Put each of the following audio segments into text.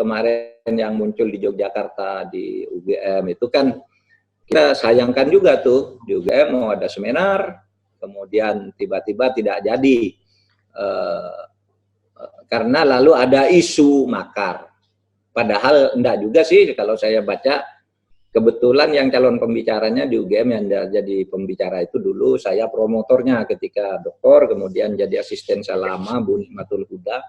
kemarin yang muncul di Yogyakarta di UGM itu kan kita sayangkan juga tuh, di UGM mau ada seminar, kemudian tiba-tiba tidak jadi karena lalu ada isu makar. Padahal enggak juga sih kalau saya baca. Kebetulan yang calon pembicaranya di UGM yang jadi pembicara itu dulu saya promotornya ketika doktor, kemudian jadi asisten selama Bu Nikmatul Huda.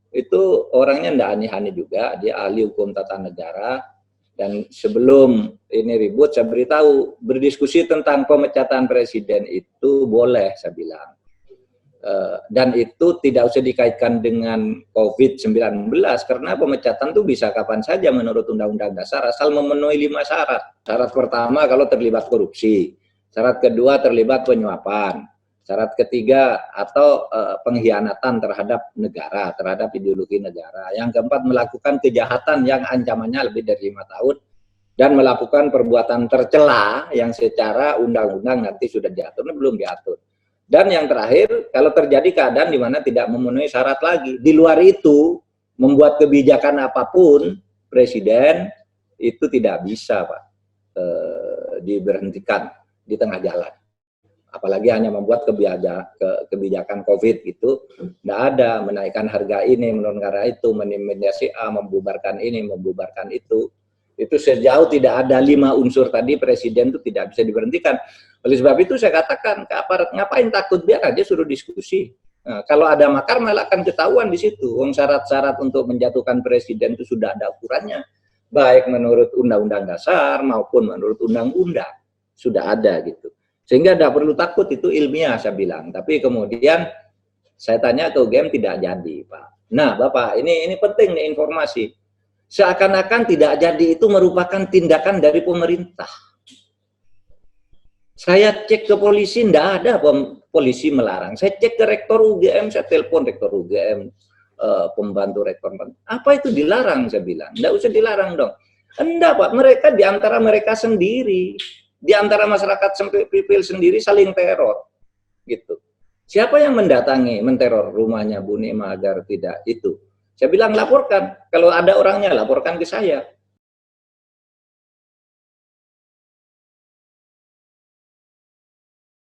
Itu orangnya enggak aneh-aneh juga, dia ahli hukum tata negara. Dan sebelum ini ribut, saya beritahu, berdiskusi tentang pemecatan presiden itu boleh, saya bilang. Dan itu tidak usah dikaitkan dengan COVID-19 karena pemecatan itu bisa kapan saja menurut Undang-Undang Dasar asal memenuhi 5 syarat. Syarat pertama kalau terlibat korupsi, syarat kedua terlibat penyuapan, syarat ketiga atau pengkhianatan terhadap negara, terhadap ideologi negara. Yang keempat melakukan kejahatan yang ancamannya lebih dari 5 tahun dan melakukan perbuatan tercela yang secara undang-undang nanti sudah diatur, belum diatur. Dan yang terakhir, kalau terjadi keadaan di mana tidak memenuhi syarat lagi. Di luar itu, membuat kebijakan apapun, Presiden itu tidak bisa, Pak, diberhentikan di tengah jalan. Apalagi hanya membuat kebijakan COVID itu, tidak ada menaikkan harga ini, menurunkan harga itu, menimediasi A, membubarkan ini, membubarkan itu. Itu sejauh tidak ada 5 unsur tadi, Presiden itu tidak bisa diberhentikan. Oleh sebab itu saya katakan ke aparat, ngapain takut, biar aja suruh diskusi. Nah, kalau ada makar malah akan ketahuan di situ. Syarat-syarat untuk menjatuhkan Presiden itu sudah ada ukurannya. Baik menurut Undang-Undang Dasar maupun menurut Undang-Undang. Sudah ada gitu. Sehingga tidak perlu takut, itu ilmiah saya bilang. Tapi kemudian saya tanya ke UGM tidak jadi, Pak. Nah Bapak, ini penting nih informasi. Seakan-akan tidak jadi itu merupakan tindakan dari pemerintah. Saya cek ke polisi, tidak ada polisi melarang. Saya cek ke rektor UGM, saya telepon rektor UGM, pembantu rektor. Apa itu dilarang, saya bilang. Tidak usah dilarang dong. Enggak, Pak, mereka diantara mereka sendiri, diantara masyarakat sipil sendiri saling teror. Gitu. Siapa yang mendatangi, menteror rumahnya Bu Nima agar tidak itu? Saya bilang laporkan, kalau ada orangnya laporkan ke saya.